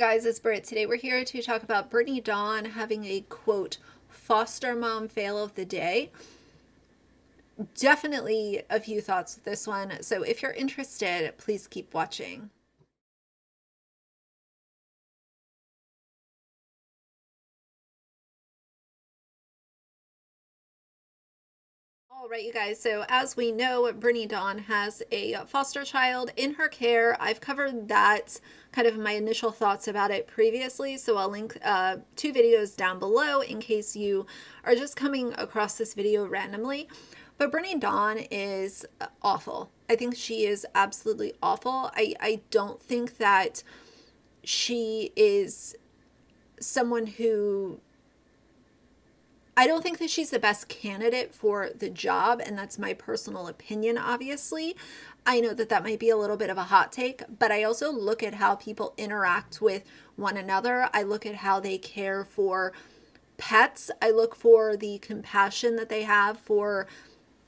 Guys, it's Britt. Today we're here to talk about Brittany Dawn having a quote foster mom fail of the day. Definitely a few thoughts with this one. So if you're interested, please keep watching. All right, you guys. So as we know, Brittany Dawn has a foster child in her care. I've covered that kind of my initial thoughts about it previously. So I'll link two videos down below in case you are just coming across this video randomly. But Brittany Dawn is awful. I think she is absolutely awful. I don't think that she is someone who I don't think that she's the best candidate for the job, and that's my personal opinion, obviously. I know that that might be a little bit of a hot take, but I also look at how people interact with one another. I look at how they care for pets. I look for the compassion that they have for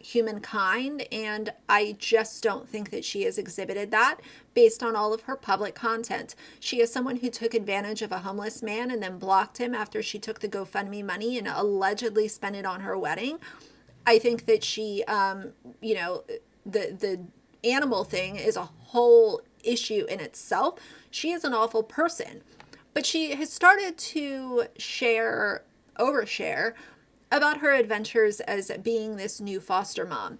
humankind, and I just don't think that she has exhibited that based on all of her public content. She is someone who took advantage of a homeless man and then blocked him after she took the GoFundMe money and allegedly spent it on her wedding. I think that she the animal thing is a whole issue in itself. She is an awful person, but she has started to overshare about her adventures as being this new foster mom.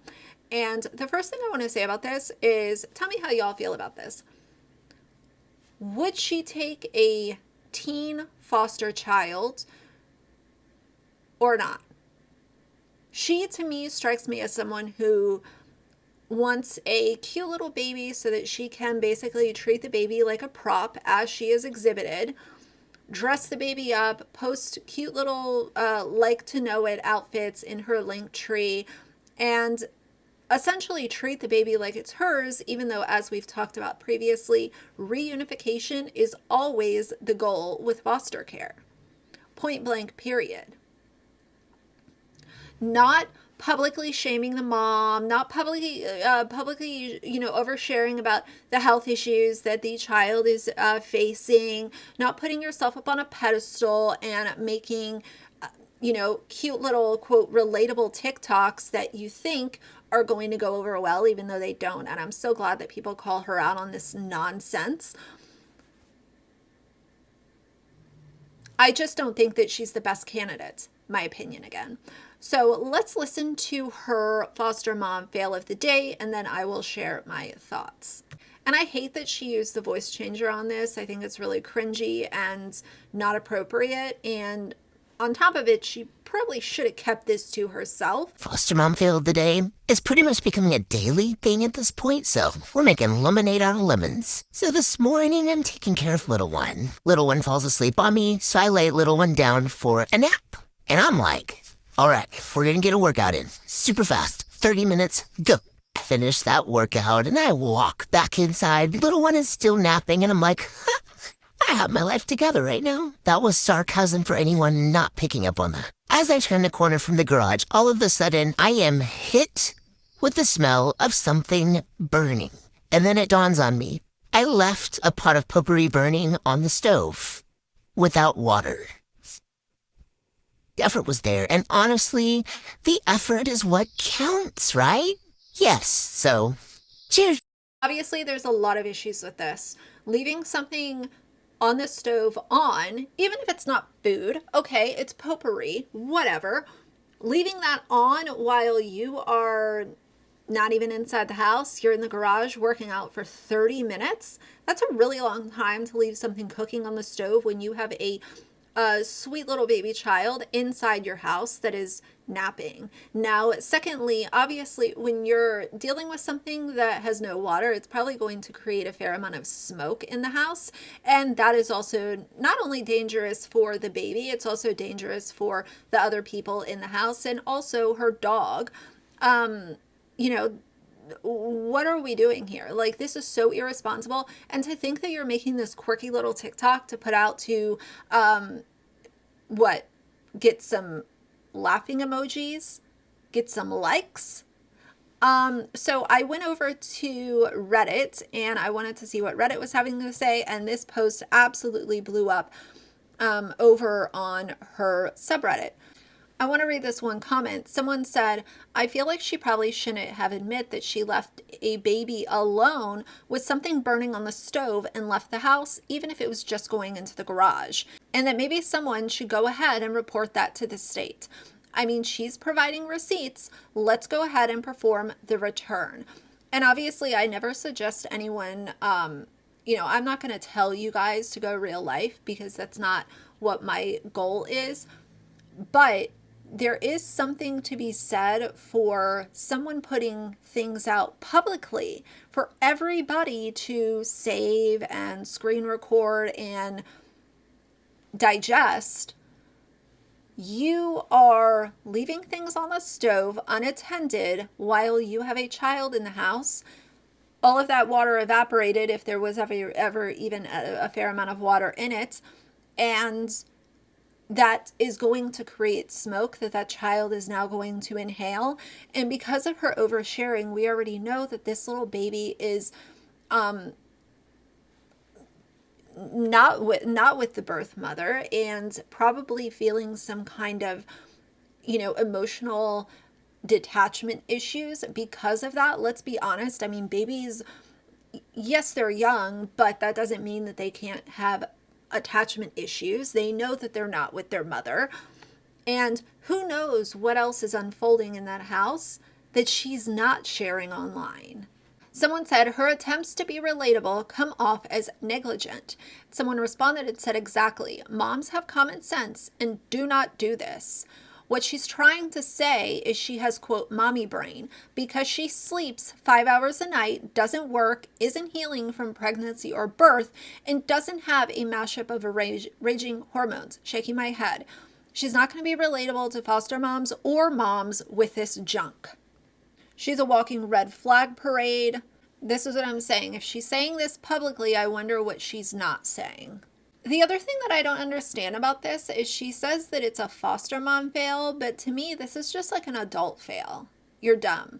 And the first thing I want to say about this is tell me how y'all feel about this. Would she take a teen foster child or not? She, to me, strikes me as someone who wants a cute little baby so that she can basically treat the baby like a prop as she is exhibited, dress the baby up, post cute little like to know it outfits in her link tree, and essentially treat the baby like it's hers, even though, as we've talked about previously, reunification is always the goal with foster care. Point blank, period. Not publicly shaming the mom, not publicly oversharing about the health issues that the child is facing, not putting yourself up on a pedestal and making cute little quote relatable TikToks that you think are going to go over well, even though they don't. And I'm so glad that people call her out on this nonsense. I just don't think that she's the best candidate, my opinion again. So let's listen to her foster mom fail of the day, and then I will share my thoughts. And I hate that she used the voice changer on this. I think it's really cringy and not appropriate. And on top of it, she probably should have kept this to herself. Foster mom fail of the day is pretty much becoming a daily thing at this point, so we're making lemonade out of lemons. So this morning, I'm taking care of little one. Little one falls asleep on me, so I lay little one down for a nap. And I'm like, all right, we're gonna get a workout in. Super fast. 30 minutes, go. I finish that workout, and I walk back inside. Little one is still napping, and I'm like, I have my life together right now. That was sarcasm for anyone not picking up on that. As I turn the corner from the garage, all of a sudden, I am hit with the smell of something burning. And then it dawns on me. I left a pot of potpourri burning on the stove without water. The effort was there, and honestly, the effort is what counts, right? Yes, so, cheers. Obviously, there's a lot of issues with this. Leaving something on the stove on, even if it's not food, okay, it's potpourri, whatever. Leaving that on while you are not even inside the house, you're in the garage working out for 30 minutes. That's a really long time to leave something cooking on the stove when you have a sweet little baby child inside your house that is napping. Now, secondly, obviously, when you're dealing with something that has no water, it's probably going to create a fair amount of smoke in the house. And that is also not only dangerous for the baby, it's also dangerous for the other people in the house and also her dog. What are we doing here? Like, this is so irresponsible. And to think that you're making this quirky little TikTok to put out to, get some laughing emojis, get some likes. So I went over to Reddit and I wanted to see what Reddit was having to say, and this post absolutely blew up over on her subreddit. I want to read this one comment. Someone said, I feel like she probably shouldn't have admitted that she left a baby alone with something burning on the stove and left the house, even if it was just going into the garage. And that maybe someone should go ahead and report that to the state. I mean, she's providing receipts. Let's go ahead and perform the return. And obviously, I never suggest anyone, I'm not going to tell you guys to go real life because that's not what my goal is. But there is something to be said for someone putting things out publicly for everybody to save and screen record and digest. You are leaving things on the stove unattended while you have a child in the house. All of that water evaporated if there was ever even a fair amount of water in it. And that is going to create smoke that child is now going to inhale. And because of her oversharing, we already know that this little baby is not with the birth mother and probably feeling some kind of, emotional detachment issues because of that. Let's be honest. I mean, babies, yes, they're young, but that doesn't mean that they can't have attachment issues. They know that they're not with their mother. And who knows what else is unfolding in that house that she's not sharing online. Someone said her attempts to be relatable come off as negligent. Someone responded and said, exactly. Moms have common sense and do not do this. What she's trying to say is she has, quote, mommy brain because she sleeps 5 hours a night, doesn't work, isn't healing from pregnancy or birth, and doesn't have a mashup of raging hormones. Shaking my head. She's not going to be relatable to foster moms or moms with this junk. She's a walking red flag parade. This is what I'm saying. If she's saying this publicly, I wonder what she's not saying. The other thing that I don't understand about this is she says that it's a foster mom fail, but to me, this is just like an adult fail. You're dumb.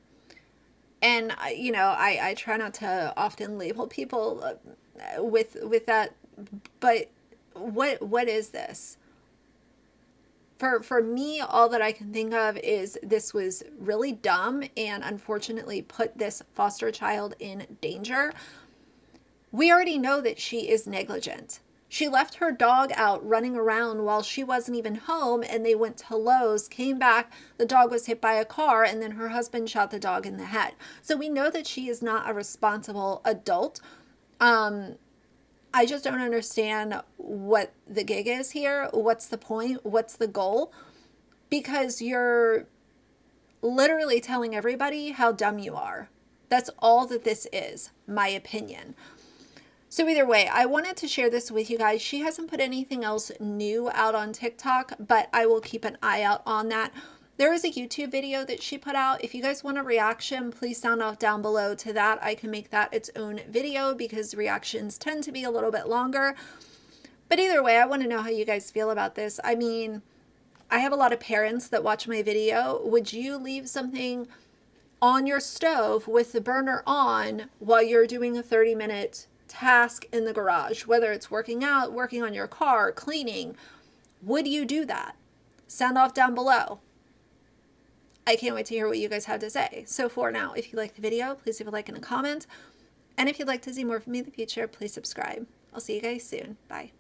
And, I try not to often label people with that, but what is this? For me, all that I can think of is this was really dumb and unfortunately put this foster child in danger. We already know that she is negligent. She left her dog out running around while she wasn't even home, and they went to Lowe's, came back, the dog was hit by a car, and then her husband shot the dog in the head. So we know that she is not a responsible adult. I just don't understand what the gig is here. What's the point? What's the goal? Because you're literally telling everybody how dumb you are. That's all that this is, my opinion. So either way, I wanted to share this with you guys. She hasn't put anything else new out on TikTok, but I will keep an eye out on that. There is a YouTube video that she put out. If you guys want a reaction, please sound off down below to that. I can make that its own video because reactions tend to be a little bit longer. But either way, I want to know how you guys feel about this. I mean, I have a lot of parents that watch my video. Would you leave something on your stove with the burner on while you're doing a 30-minute task in the garage, whether it's working out, working on your car, cleaning? Would you do that? Sound off down below. I can't wait to hear what you guys have to say. So for now, if you like the video, please leave a like and a comment. And if you'd like to see more from me in the future, please subscribe. I'll see you guys soon. Bye.